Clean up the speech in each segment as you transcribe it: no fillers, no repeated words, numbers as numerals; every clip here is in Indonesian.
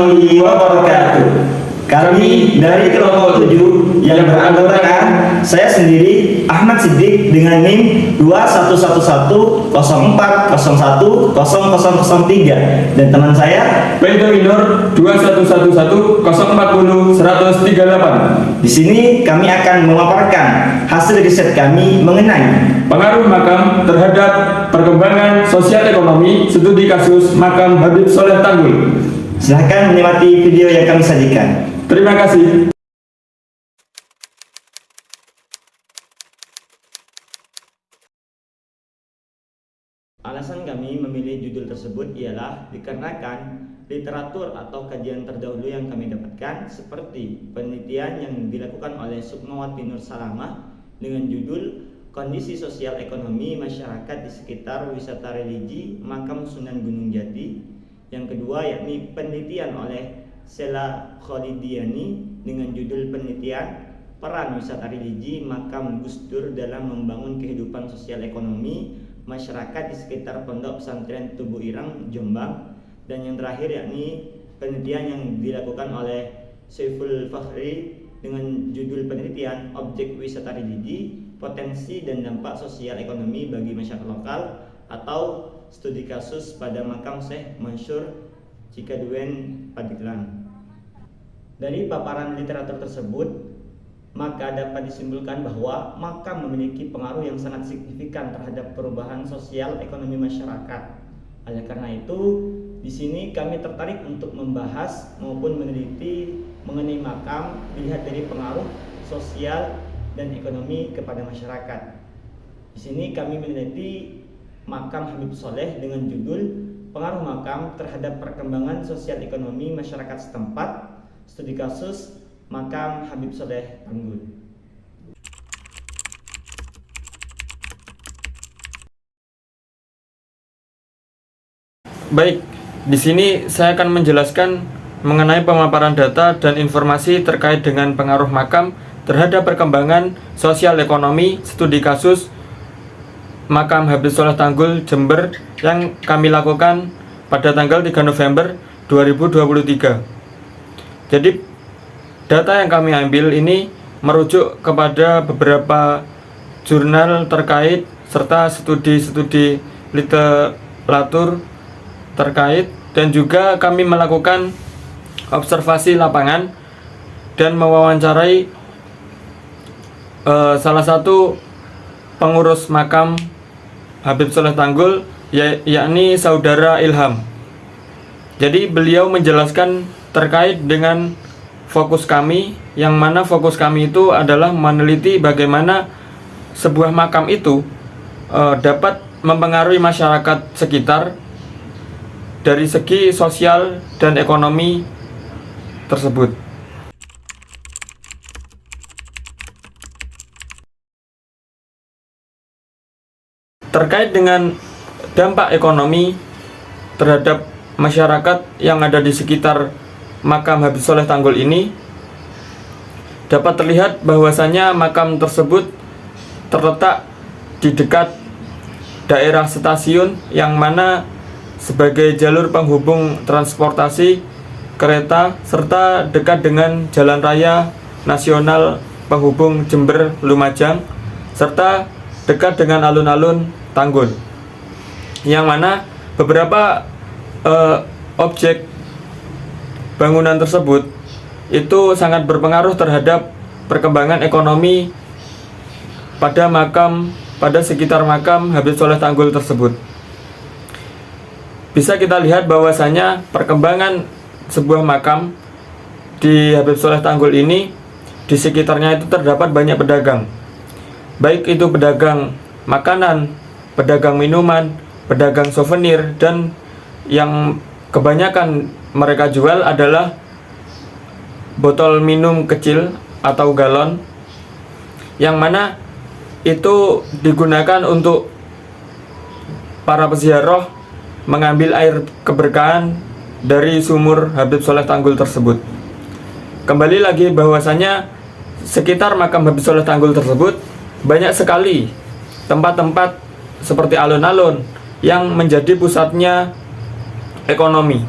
warahmatullahi wabarakatuh. Kami dari kelompok 7 yang beranggotakan saya sendiri Ahmad Siddiq dengan NIM 211104010003 dan teman saya Pedro Minor 2111040138. Di sini kami akan memaparkan hasil riset kami mengenai Pengaruh makam terhadap perkembangan sosial ekonomi studi kasus makam Habib Soleh Tanggul. Silahkan menikmati video yang kami sajikan. Terima kasih. Alasan kami memilih judul tersebut ialah dikarenakan literatur atau kajian terdahulu yang kami dapatkan seperti penelitian yang dilakukan oleh Sukmawati Nur Salamah dengan judul Kondisi Sosial Ekonomi Masyarakat di Sekitar Wisata Religi Makam Sunan Gunung Jati. Yang kedua yakni penelitian oleh Sela Kholidiani dengan judul penelitian Peran Wisata Religi Makam Gus Dur dalam Membangun Kehidupan Sosial Ekonomi Masyarakat di Sekitar Pondok Pesantren Tubuh Ireng, Jombang. Dan yang terakhir yakni penelitian yang dilakukan oleh Saiful Fakhri dengan judul penelitian Objek Wisata Religi, Potensi dan Dampak Sosial Ekonomi bagi Masyarakat Lokal atau Studi Kasus pada Makam Syekh Mansur Cikaduen Padiklan. Dari paparan literatur tersebut, maka dapat disimpulkan bahwa makam memiliki pengaruh yang sangat signifikan terhadap perubahan sosial ekonomi masyarakat. Oleh karena itu, di sini kami tertarik untuk membahas maupun meneliti mengenai makam dilihat dari pengaruh sosial dan ekonomi kepada masyarakat. Di sini kami meneliti makam Habib Soleh dengan judul Pengaruh Makam terhadap Perkembangan Sosial Ekonomi Masyarakat Setempat, Studi Kasus Makam Habib Soleh Tanggul. Baik, di sini saya akan menjelaskan mengenai pemaparan data dan informasi terkait dengan pengaruh makam terhadap perkembangan sosial ekonomi studi kasus Makam Habib Soleh Tanggul Jember yang kami lakukan pada tanggal 3 November 2023. Jadi data yang kami ambil ini merujuk kepada beberapa jurnal terkait serta studi-studi literatur terkait, dan juga kami melakukan observasi lapangan dan mewawancarai salah satu pengurus makam Habib Soleh Tanggul yakni Saudara Ilham. Jadi beliau menjelaskan terkait dengan fokus kami, yang mana fokus kami itu adalah meneliti bagaimana sebuah makam itu dapat mempengaruhi masyarakat sekitar dari segi sosial dan ekonomi tersebut. Terkait dengan dampak ekonomi terhadap masyarakat yang ada di sekitar makam Habib Soleh Tanggul ini, dapat terlihat bahwasanya makam tersebut terletak di dekat daerah stasiun yang mana sebagai jalur penghubung transportasi kereta serta dekat dengan jalan raya nasional penghubung Jember Lumajang serta dekat dengan alun-alun Tanggul, yang mana beberapa objek bangunan tersebut itu sangat berpengaruh terhadap perkembangan ekonomi pada sekitar makam Habib Soleh Tanggul tersebut. Bisa kita lihat bahwasanya perkembangan sebuah makam di Habib Soleh Tanggul ini, di sekitarnya itu terdapat banyak pedagang, baik itu pedagang makanan, pedagang minuman, pedagang souvenir, dan yang kebanyakan mereka jual adalah botol minum kecil atau galon, yang mana itu digunakan untuk para peziarah mengambil air keberkahan dari sumur Habib Soleh Tanggul tersebut. Kembali lagi bahwasanya sekitar makam Habib Soleh Tanggul tersebut banyak sekali tempat-tempat seperti alun-alun yang menjadi pusatnya ekonomi.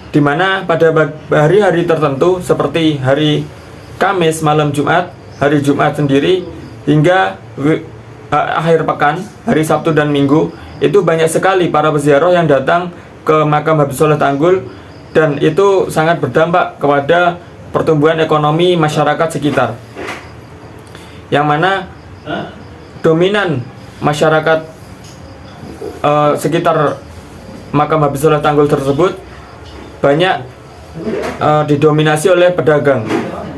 di mana pada hari-hari tertentu seperti hari Kamis malam Jumat, hari Jumat sendiri, hingga akhir pekan, hari Sabtu dan Minggu, itu banyak sekali para peziarah yang datang ke makam Habib Soleh Tanggul, dan itu sangat berdampak kepada pertumbuhan ekonomi masyarakat sekitar, yang mana dominan masyarakat sekitar makam Habib Soleh Tanggul tersebut banyak didominasi oleh pedagang,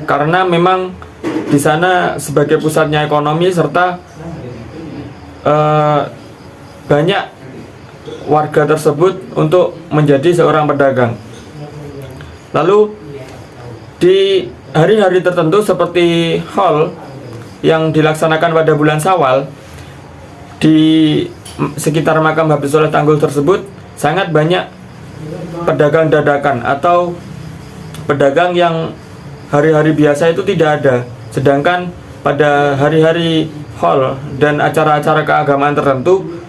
karena memang di sana sebagai pusatnya ekonomi serta banyak warga tersebut untuk menjadi seorang pedagang. Lalu di hari-hari tertentu seperti haul yang dilaksanakan pada bulan Syawal, di sekitar makam Habib Soleh Tanggul tersebut sangat banyak pedagang dadakan atau pedagang yang hari-hari biasa itu tidak ada. Sedangkan pada hari-hari haul dan acara-acara keagamaan tertentu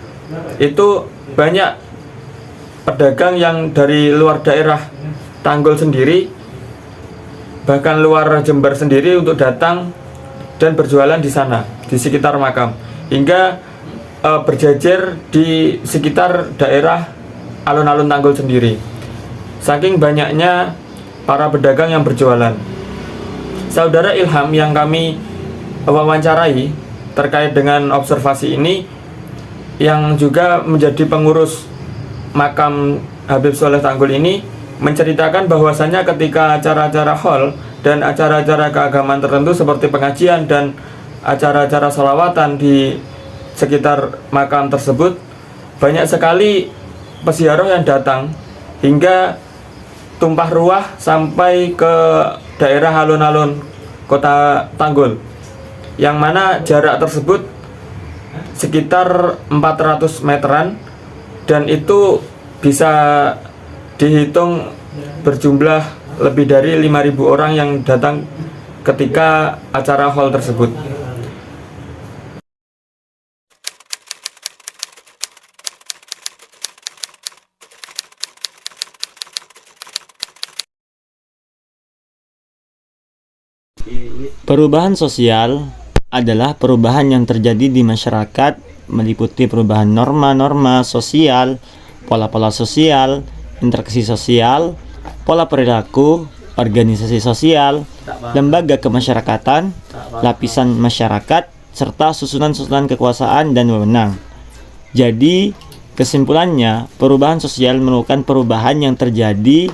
itu banyak pedagang yang dari luar daerah Tanggul sendiri, bahkan luar Jember sendiri, untuk datang dan berjualan di sana, di sekitar makam, hingga berjejer di sekitar daerah alun-alun Tanggul sendiri. Saking banyaknya para pedagang yang berjualan. Saudara Ilham yang kami wawancarai terkait dengan observasi ini, yang juga menjadi pengurus makam Habib Soleh Tanggul ini, menceritakan bahwasannya ketika acara-acara haul dan acara-acara keagamaan tertentu seperti pengajian dan acara-acara sholawatan di sekitar makam tersebut, banyak sekali peziarah yang datang hingga tumpah ruah sampai ke daerah alun-alun kota Tanggul, yang mana jarak tersebut sekitar 400 meteran, dan itu bisa dihitung berjumlah lebih dari 5.000 orang yang datang ketika acara haul tersebut. Perubahan sosial adalah perubahan yang terjadi di masyarakat, meliputi perubahan norma-norma sosial, pola-pola sosial, interaksi sosial, pola perilaku, organisasi sosial, lembaga kemasyarakatan, lapisan masyarakat, serta susunan-susunan kekuasaan dan wewenang. Jadi, kesimpulannya, perubahan sosial merupakan perubahan yang terjadi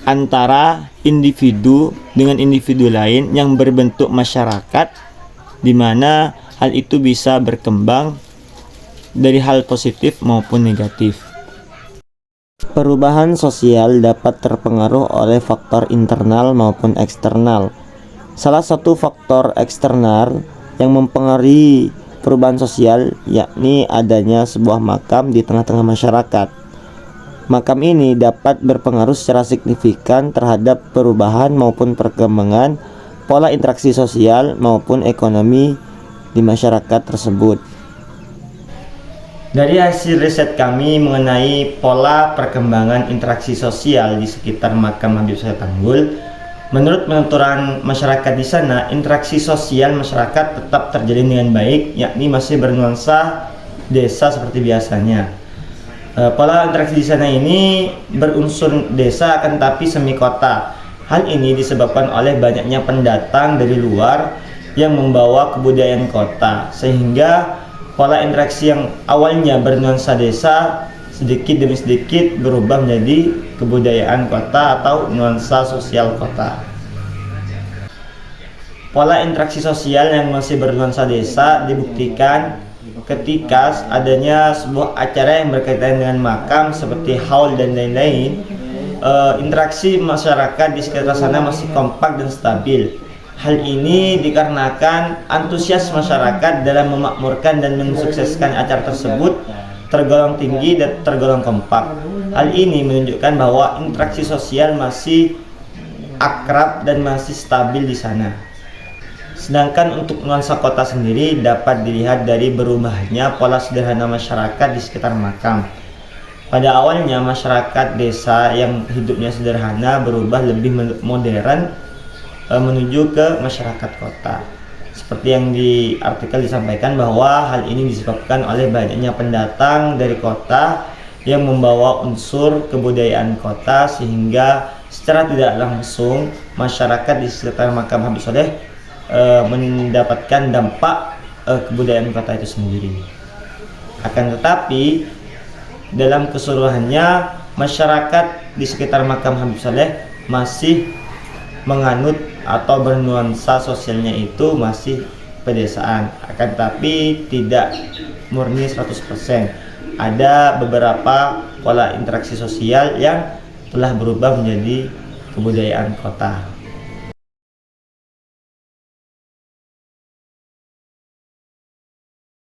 antara individu dengan individu lain yang berbentuk masyarakat, di mana hal itu bisa berkembang dari hal positif maupun negatif. Perubahan sosial dapat terpengaruh oleh faktor internal maupun eksternal. Salah satu faktor eksternal yang mempengaruhi perubahan sosial yakni adanya sebuah makam di tengah-tengah masyarakat. Makam ini dapat berpengaruh secara signifikan terhadap perubahan maupun perkembangan pola interaksi sosial maupun ekonomi di masyarakat tersebut. Dari hasil riset kami mengenai pola perkembangan interaksi sosial di sekitar makam Habib Soleh Tanggul, menurut penuturan masyarakat di sana, interaksi sosial masyarakat tetap terjadi dengan baik, yakni masih bernuansa desa seperti biasanya. Pola interaksi di sana ini berunsur desa akan tapi semi kota. Hal ini disebabkan oleh banyaknya pendatang dari luar yang membawa kebudayaan kota, sehingga pola interaksi yang awalnya bernuansa desa sedikit demi sedikit berubah menjadi kebudayaan kota atau nuansa sosial kota. Pola interaksi sosial yang masih bernuansa desa dibuktikan ketika adanya sebuah acara yang berkaitan dengan makam seperti haul dan lain-lain. Interaksi masyarakat di sekitar sana masih kompak dan stabil. Hal ini dikarenakan antusias masyarakat dalam memakmurkan dan mensukseskan acara tersebut tergolong tinggi dan tergolong kompak. Hal ini menunjukkan bahwa interaksi sosial masih akrab dan masih stabil di sana. Sedangkan untuk nuansa kota sendiri dapat dilihat dari berubahnya pola sederhana masyarakat di sekitar makam. Pada awalnya masyarakat desa yang hidupnya sederhana berubah lebih modern menuju ke masyarakat kota. Seperti yang di artikel disampaikan bahwa hal ini disebabkan oleh banyaknya pendatang dari kota yang membawa unsur kebudayaan kota, sehingga secara tidak langsung masyarakat di sekitar makam Habib Soleh mendapatkan dampak kebudayaan kota itu sendiri. Akan tetapi dalam keseluruhannya masyarakat di sekitar makam Habib Soleh masih menganut atau bernuansa sosialnya itu masih pedesaan, akan tetapi tidak murni 100%. Ada beberapa pola interaksi sosial yang telah berubah menjadi kebudayaan kota.